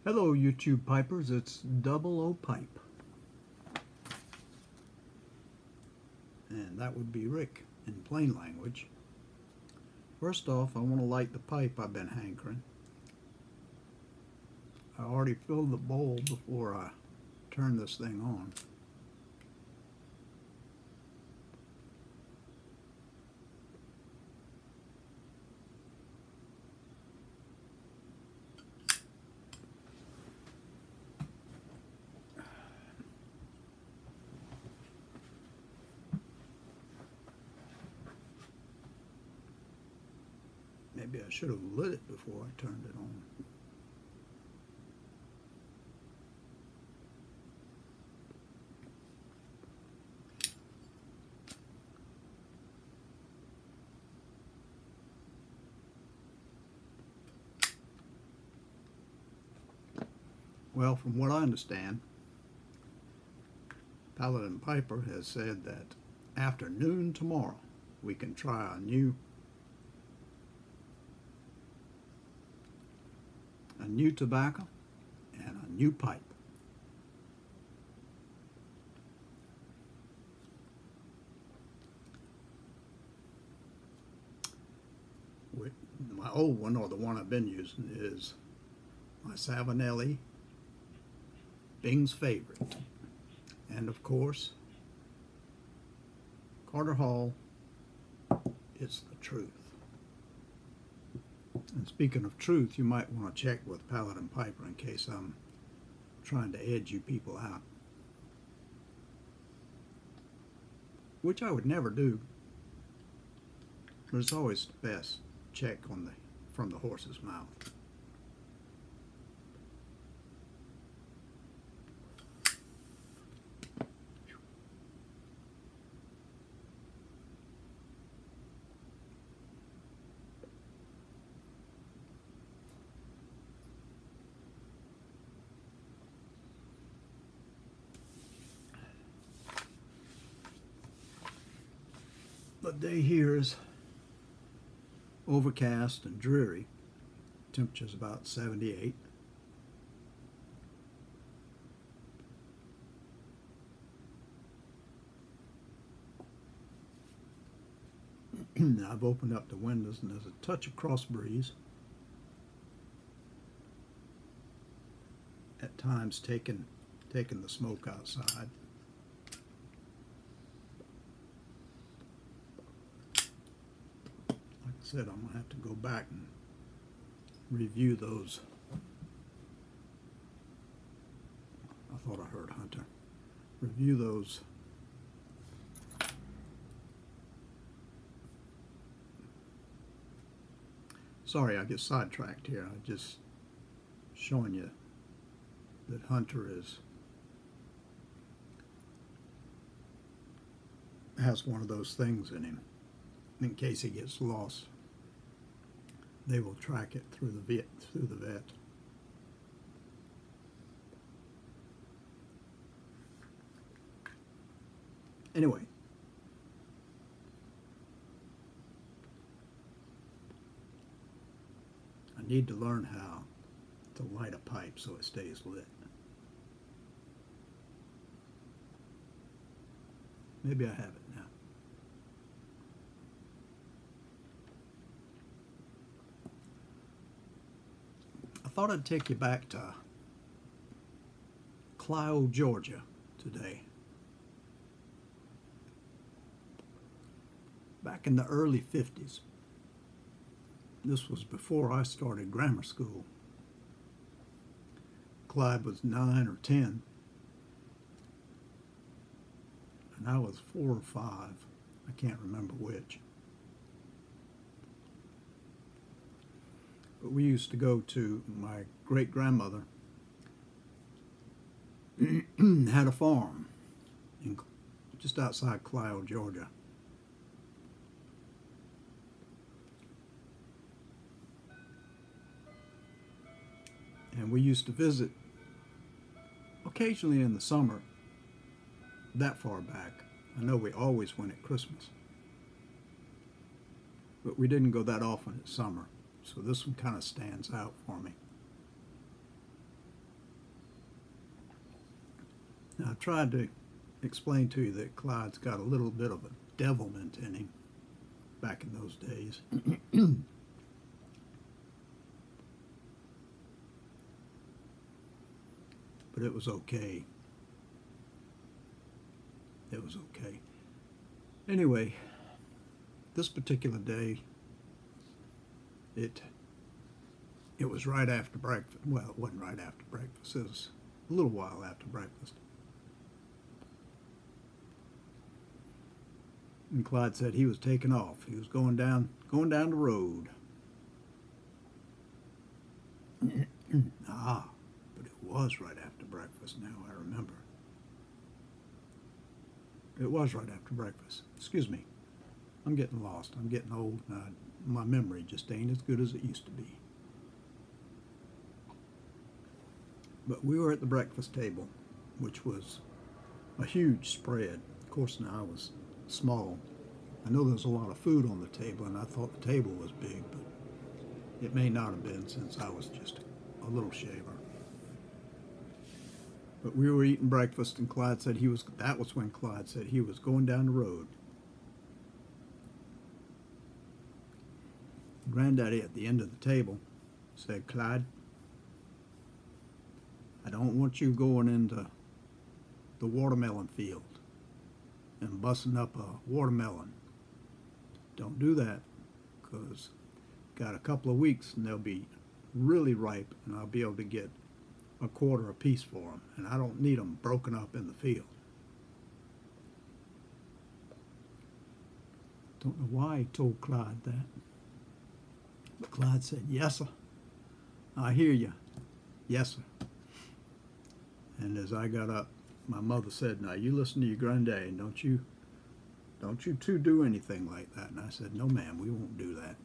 Hello YouTube Pipers, it's Double O Pipe. And that would be Rick in plain language. First off, I want to light the pipe I've been hankering. I already filled the bowl before I turn this thing on. Maybe I should have lit it before I turned it on. Well, from what I understand, Paladin Piper has said that after noon tomorrow we can try a new tobacco and a new pipe. My old one, or the one I've been using, is my Savinelli Bing's Favorite. And of course, Carter Hall, it's the truth. And speaking of truth, you might want to check with Paladin Piper in case I'm trying to edge you people out. Which I would never do. But it's always best check on from the horse's mouth. The day here is overcast and dreary. Temperature's about 78. I've opened up the windows and there's a touch of cross breeze. At times taking the smoke outside. Said I'm gonna have to go back and review those. I thought I heard Hunter. Review those sorry, I get sidetracked here. I'm just showing you that Hunter has one of those things in him in case he gets lost. They will track it through the vet. Anyway, I need to learn how to light a pipe so it stays lit. Maybe I have it now. I thought I'd take you back to Clio, Georgia today. Back in the early 50s. This was before I started grammar school. Clyde was 9 or 10. And I was 4 or 5. I can't remember which. But we used to go to my great-grandmother had a farm just outside Clio, Georgia. And we used to visit occasionally in the summer, that far back. I know we always went at Christmas. But we didn't go that often at summer. So this one kind of stands out for me. Now, I tried to explain to you that Clyde's got a little bit of a devilment in him back in those days. But it was okay. It was okay. Anyway, this particular day, it was right after breakfast. Well, it wasn't right after breakfast. It was a little while after breakfast. And Clyde said he was taking off. He was going down the road. But it was right after breakfast. Now I remember. It was right after breakfast. Excuse me. I'm getting lost. I'm getting old. My memory just ain't as good as it used to be. But we were at the breakfast table, which was a huge spread. Of course, now I was small. I know there was a lot of food on the table, and I thought the table was big, but it may not have been since I was just a little shaver. But we were eating breakfast, and Clyde said that was when Clyde said he was going down the road. Granddaddy at the end of the table said, "Clyde, I don't want you going into the watermelon field and busting up a watermelon. Don't do that, because got a couple of weeks and they'll be really ripe, and I'll be able to get a quarter apiece for them, and I don't need them broken up in the field." Don't know why he told Clyde that, but Clyde said, "Yes, sir. I hear you. Yes, sir." And as I got up, my mother said, "Now you listen to your granddad, and don't you two do anything like that." And I said, "No, ma'am, we won't do that."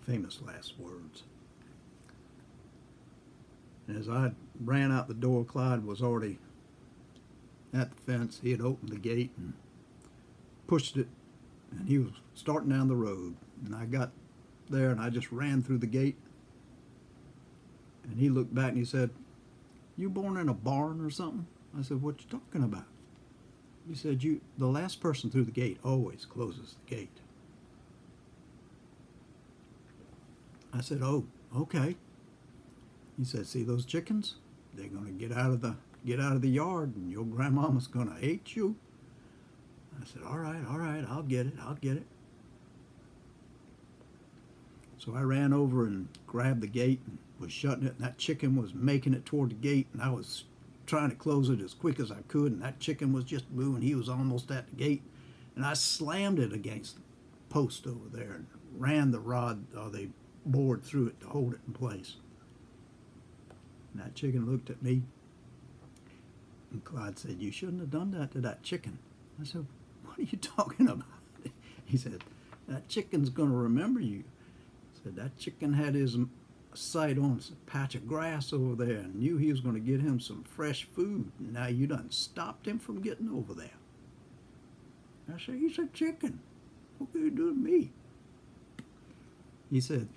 Famous last words. And as I ran out the door, Clyde was already at the fence. He had opened the gate and pushed it, and he was starting down the road. And I got there, and I just ran through the gate. And he looked back and he said, "You born in a barn or something?" I said, "What you talking about?" He said, the last person through the gate always closes the gate." I said, "Oh, okay." He said, "See those chickens? They're going to get out of the yard, and your grandmama's going to hate you." I said, all right, I'll get it. So I ran over and grabbed the gate and was shutting it, and that chicken was making it toward the gate, and I was trying to close it as quick as I could, and that chicken was just moving. He was almost at the gate, and I slammed it against the post over there and ran the rod or the board through it to hold it in place. And that chicken looked at me, and Clyde said, "You shouldn't have done that to that chicken." I said, "What are you talking about?" He said, "That chicken's going to remember you." I said, "That chicken had his sight on a patch of grass over there and knew he was going to get him some fresh food. Now you done stopped him from getting over there." I said, "He's a chicken. What can you do to me?" He said,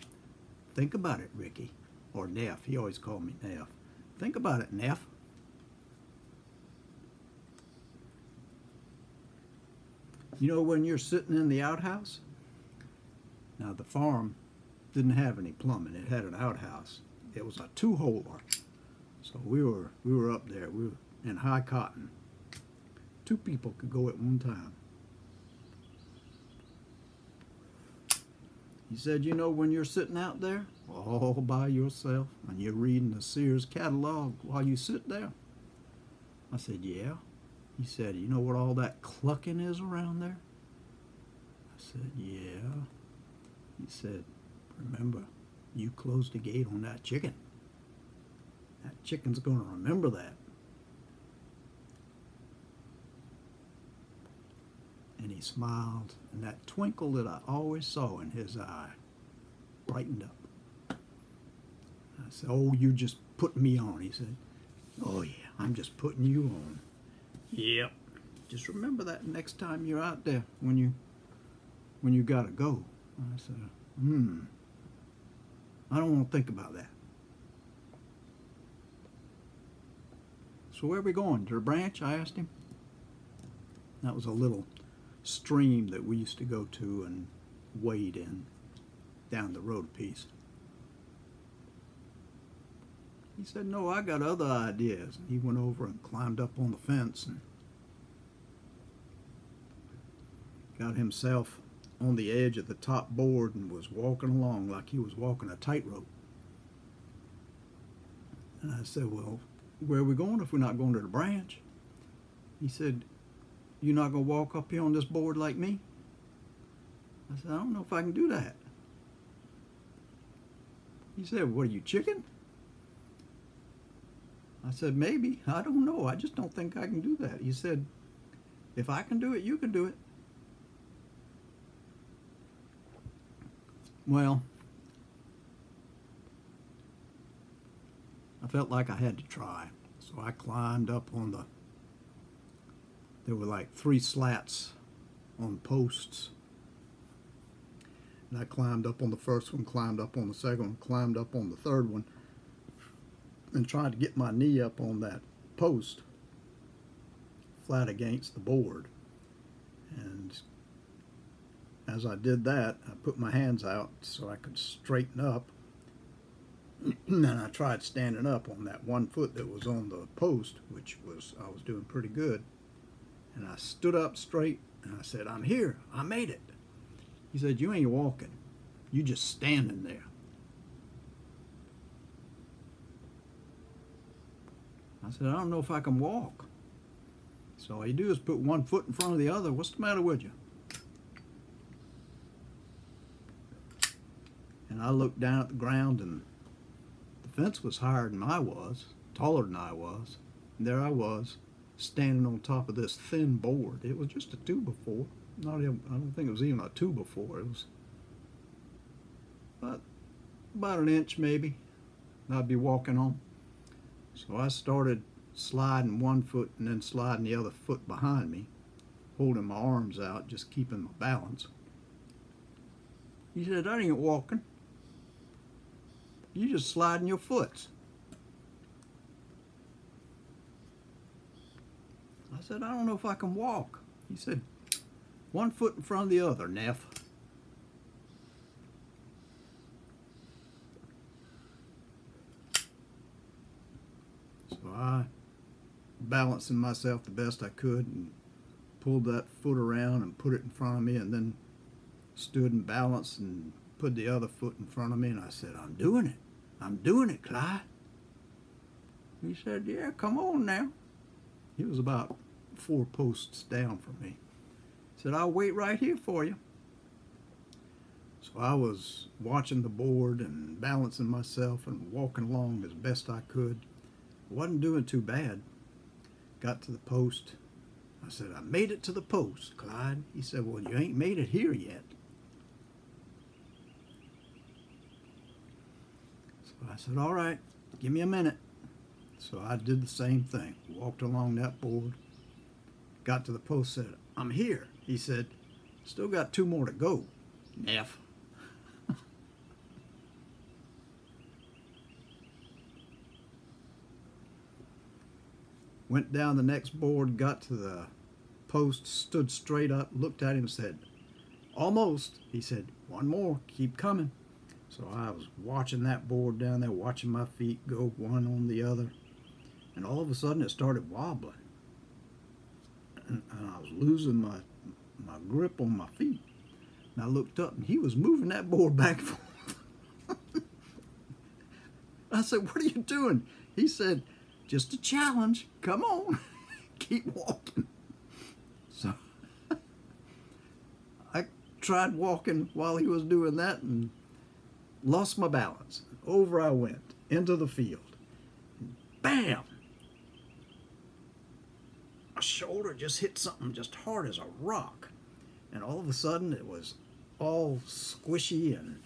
"Think about it, Ricky." Or Neff. He always called me Neff. "Think about it, Neff. You know when you're sitting in the outhouse?" Now the farm didn't have any plumbing. It had an outhouse. It was a two-holer. So we were up there. We were in high cotton. 2 people could go at one time. He said, "You know when you're sitting out there all by yourself and you're reading the Sears catalog while you sit there?" I said, "Yeah." He said, "You know what all that clucking is around there?" I said, "Yeah." He said, "Remember, you closed the gate on that chicken. That chicken's going to remember that." And he smiled, and that twinkle that I always saw in his eye brightened up. I said, "Oh, you're just putting me on." He said, "Oh, yeah, I'm just putting you on. Yep. Just remember that next time you're out there when you got to go." I said, I don't want to think about that. So where are we going? To the branch? I asked him. That was a little stream that we used to go to and wade in down the road a piece. He said, no, I got other ideas. And he went over and climbed up on the fence and got himself on the edge of the top board and was walking along like he was walking a tightrope. And I said, well, where are we going if we're not going to the branch? He said, you're not going to walk up here on this board like me? I said, I don't know if I can do that. He said, what are you, chicken? I said, maybe. I don't know. I just don't think I can do that. He said, if I can do it, you can do it. Well, I felt like I had to try. So I climbed up on the, there were like 3 slats on posts. And I climbed up on the first one, climbed up on the second one, climbed up on the third one, and tried to get my knee up on that post flat against the board. And as I did that, I put my hands out so I could straighten up. And I tried standing up on that one foot that was on the post, which was, I was doing pretty good. And I stood up straight and I said, I'm here, I made it. He said, you ain't walking, you just standing there. I said, I don't know if I can walk. So all you do is put one foot in front of the other. What's the matter with you? And I looked down at the ground, and the fence was higher than I was, taller than I was. And there I was, standing on top of this thin board. It was just a 2x4. Not even, I don't think it was even a 2x4. It was about an inch maybe I'd be walking on. So I started sliding one foot and then sliding the other foot behind me, holding my arms out, just keeping my balance. He said, that ain't walking. You just sliding your foot. I said, I don't know if I can walk. He said, one foot in front of the other, Neff. So I, balancing myself the best I could, and pulled that foot around and put it in front of me, and then stood and balanced and put the other foot in front of me, and I said, I'm doing it. I'm doing it, Clyde. He said, yeah, come on now. He was about 4 posts down from me. He said, I'll wait right here for you. So I was watching the board and balancing myself and walking along as best I could. I wasn't doing too bad. Got to the post. I said, I made it to the post, Clyde. He said, well, you ain't made it here yet. So I said, all right, give me a minute. So I did the same thing. Walked along that board. Got to the post, said, I'm here. He said, still got 2 more to go, Neff. Went down the next board, got to the post, stood straight up, looked at him, said, almost. He said, 1 more, keep coming. So I was watching that board down there, watching my feet go one on the other. And all of a sudden it started wobbling. And I was losing my grip on my feet. And I looked up and he was moving that board back and forth. I said, what are you doing? He said, just a challenge. Come on. Keep walking. So I tried walking while he was doing that and lost my balance. Over I went into the field. Bam! My shoulder just hit something just hard as a rock. And all of a sudden it was all squishy and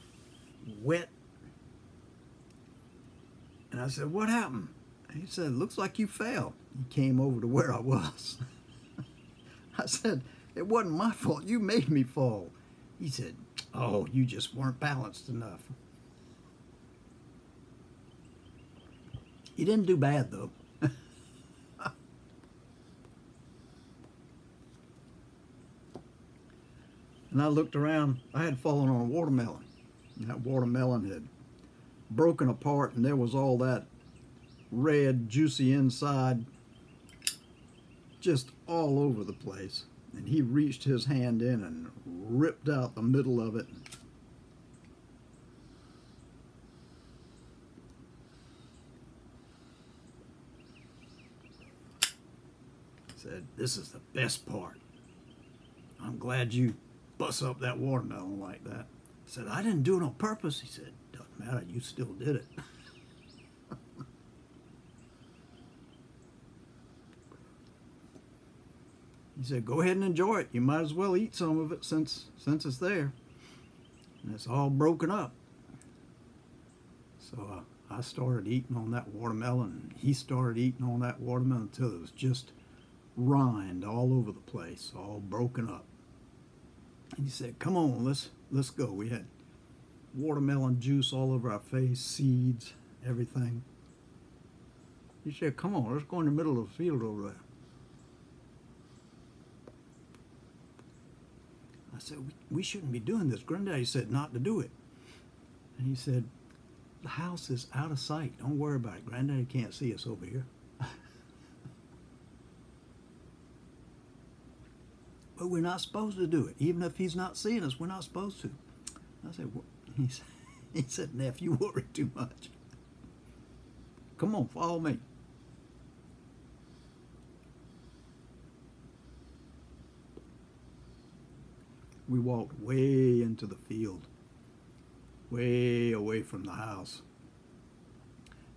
wet. And I said, what happened? He said, looks like you fell. He came over to where I was. I said, it wasn't my fault. You made me fall. He said, oh, you just weren't balanced enough. He didn't do bad, though. And I looked around. I had fallen on a watermelon. And that watermelon had broken apart, and there was all that red, juicy inside just all over the place. And he reached his hand in and ripped out the middle of it. Said, "This is the best part. I'm glad you bust up that watermelon like that." I said, "I didn't do it on purpose." He said, "Doesn't matter, you still did it." He said, "Go ahead and enjoy it. You might as well eat some of it since it's there. And it's all broken up." So I started eating on that watermelon, and he started eating on that watermelon until it was just rind all over the place, all broken up. And he said, "Come on, let's go." We had watermelon juice all over our face, seeds, everything. He said, "Come on, let's go in the middle of the field over there." I said, we shouldn't be doing this. Granddaddy said not to do it. And he said, "The house is out of sight. Don't worry about it. Granddaddy can't see us over here." But we're not supposed to do it. Even if he's not seeing us, we're not supposed to. I said, well, he said, "Neff, you worry too much. Come on, follow me." We walked way into the field, way away from the house,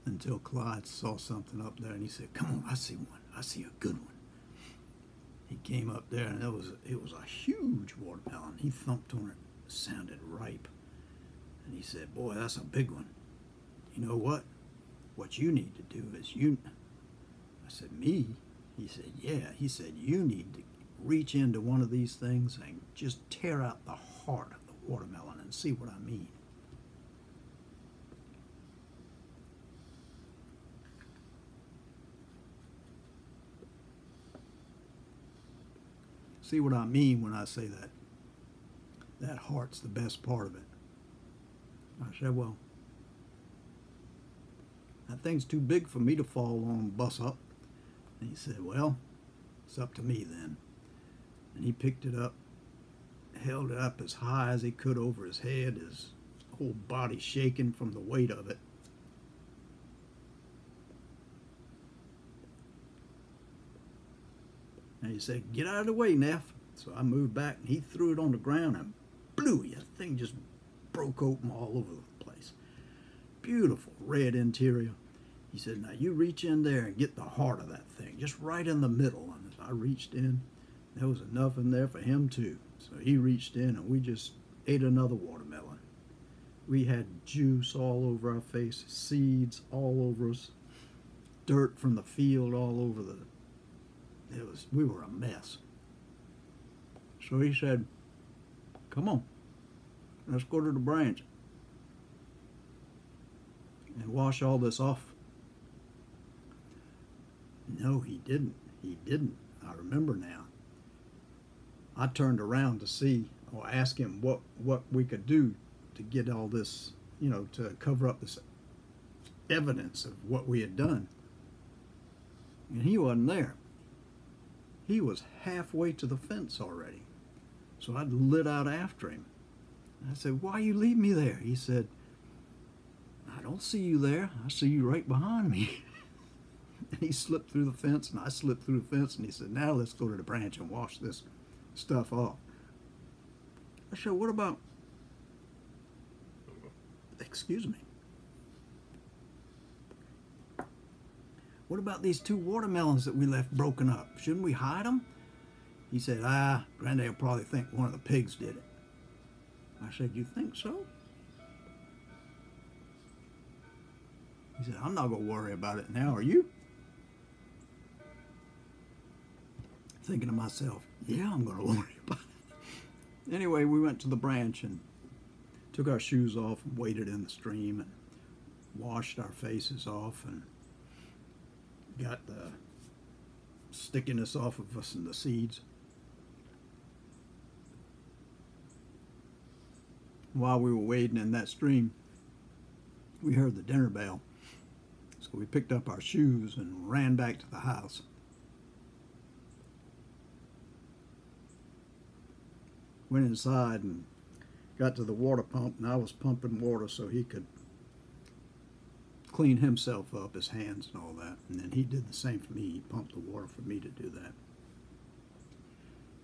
until Clyde saw something up there, and he said, "Come on, I see one. I see a good one." He came up there, and it was a huge watermelon. He thumped on it. It sounded ripe. And he said, "Boy, that's a big one. You know what? What you need to do is you..." I said, "Me?" He said, "Yeah." He said, "You need to reach into one of these things and just tear out the heart of the watermelon and see what I mean." See what I mean when I say that? That heart's the best part of it. I said, "Well, that thing's too big for me to fall on and bust up." And he said, "Well, it's up to me then." And he picked it up, held it up as high as he could over his head, his whole body shaking from the weight of it. And he said, "Get out of the way, Neff." So I moved back, and he threw it on the ground, and blooey, that thing just broke open all over the place. Beautiful red interior. He said, "Now you reach in there and get the heart of that thing, just right in the middle." And as I reached in, there was enough in there for him too. So he reached in, and we just ate another watermelon. We had juice all over our face, seeds all over us, dirt from the field all over the... we were a mess. So he said, "Come on, let's go to the branch and wash all this off." No, he didn't. He didn't. I remember now. I turned around to see, or ask him what we could do to get all this, to cover up this evidence of what we had done. And he wasn't there. He was halfway to the fence already. So I lit out after him. I said, "Why you leave me there?" He said, "I don't see you there. I see you right behind me." And he slipped through the fence, and I slipped through the fence, and he said, "Now let's go to the branch and wash this stuff off." I said, "What about..." Excuse me. "What about these 2 watermelons that we left broken up? Shouldn't we hide them?" He said, Granddad will probably think one of the pigs did it." I said, "You think so?" He said, "I'm not going to worry about it now, are you?" Thinking to myself, yeah, I'm going to worry about it. Anyway, we went to the branch and took our shoes off and waded in the stream and washed our faces off, and got the stickiness off of us and the seeds. While we were wading in that stream, we heard the dinner bell. So we picked up our shoes and ran back to the house. Went inside and got to the water pump, and I was pumping water so he could clean himself up, his hands and all that. And then he did the same for me. He pumped the water for me to do that.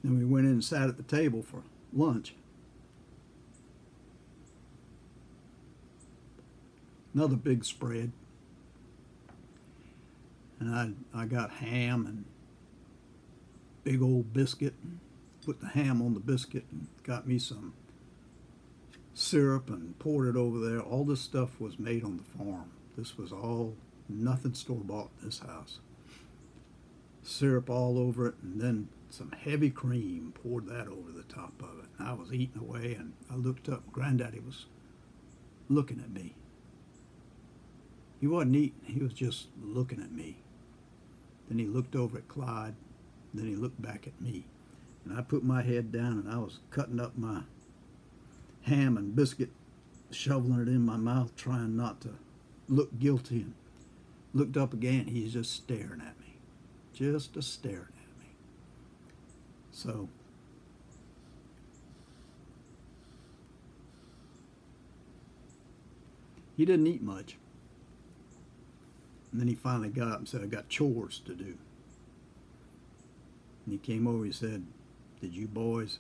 Then we went in and sat at the table for lunch. Another big spread. And I got ham and big old biscuit. Put the ham on the biscuit and got me some syrup and poured it over there. All this stuff was made on the farm. This was all, nothing store-bought in this house. Syrup all over it, and then some heavy cream, poured that over the top of it. And I was eating away, and I looked up. Granddaddy was looking at me. He wasn't eating, he was just looking at me. Then he looked over at Clyde, then he looked back at me. And I put my head down and I was cutting up my ham and biscuit, shoveling it in my mouth, trying not to look guilty, and looked up again. He's just staring at me, just staring at me. So he didn't eat much. And then he finally got up and said, I got chores to do. And he came over, he said, did you boys,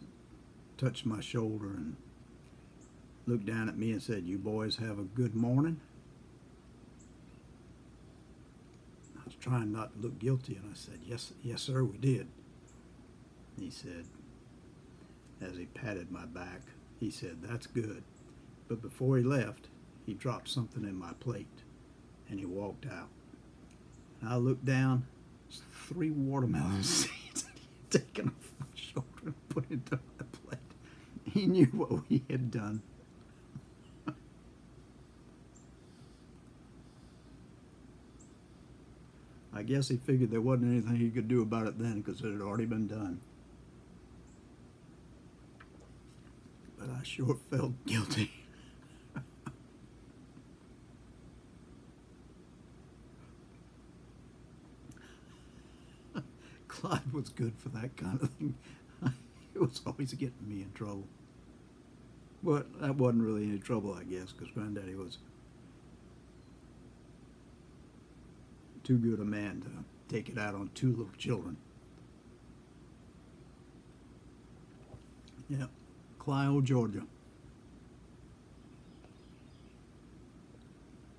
touch my shoulder and looked down at me and said, you boys have a good morning? I was trying not to look guilty, and I said, yes sir, we did. And he said, as he patted my back, he said, that's good. But before he left, he dropped something in my plate and he walked out. And I looked down, there's 3 watermelon seeds that he had taken off my shoulder and put into my plate. He knew what we had done. I guess he figured there wasn't anything he could do about it then because it had already been done. But I sure felt guilty. Clyde was good for that kind of thing. It was always getting me in trouble. But that wasn't really any trouble, I guess, because Granddaddy was too good a man to take it out on 2 little children. Yep, Clio, Georgia.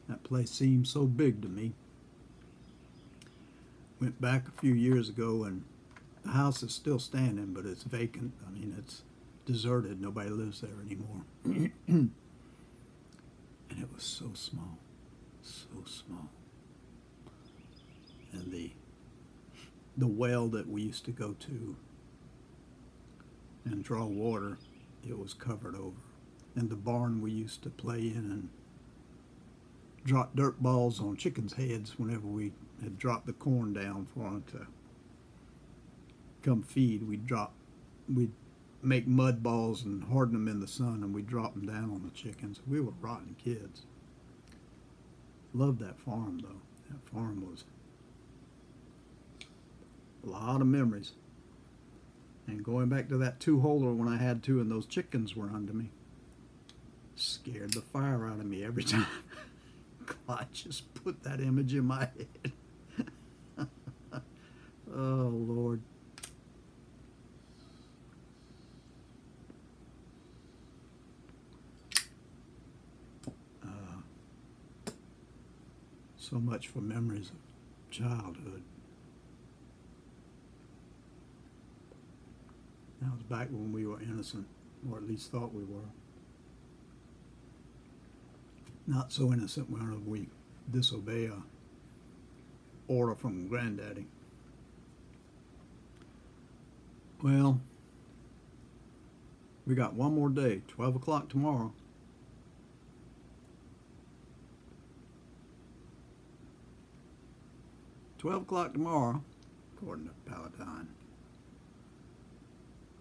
That place seemed so big to me. Went back a few years ago, and the house is still standing, but it's vacant. I mean, it's deserted. Nobody lives there anymore. And it was so small, so small. And the well that we used to go to and draw water, it was covered over. And the barn we used to play in and drop dirt balls on chickens' heads whenever we had dropped the corn down for them to come feed. We'd make mud balls and harden them in the sun, and we'd drop them down on the chickens. We were rotten kids. Loved that farm, though. That farm was a lot of memories. And going back to that 2-holer when I had 2 and those chickens were under me, scared the fire out of me every time. God just put that image in my head. Oh, Lord. So much for memories of childhood. That was back when we were innocent, or at least thought we were. Not so innocent whenever we disobey a order from Granddaddy. Well, we got one more day, 12 o'clock tomorrow. 12 o'clock tomorrow, according to Paladine.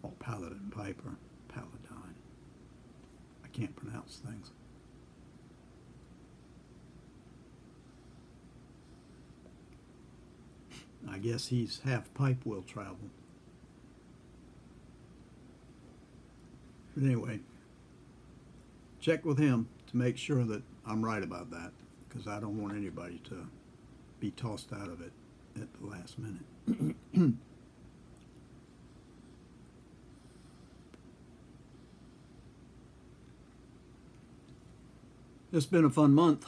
Or Paladin Piper. Paladine. I can't pronounce things. I guess he's half pipe will travel. But anyway, check with him to make sure that I'm right about that, because I don't want anybody to be tossed out of it at the last minute. It's been a fun month.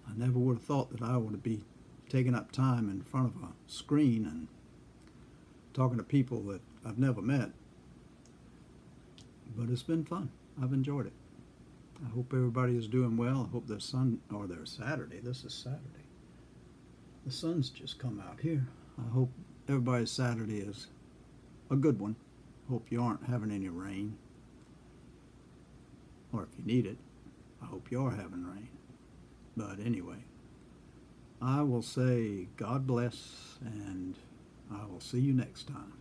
I never would have thought that I would be taking up time in front of a screen and talking to people that I've never met. But it's been fun. I've enjoyed it. I hope everybody is doing well. I hope their their Saturday. This is Saturday. The sun's just come out here. I hope everybody's Saturday is a good one. Hope you aren't having any rain. Or if you need it, I hope you are having rain. But anyway, I will say God bless, and I will see you next time.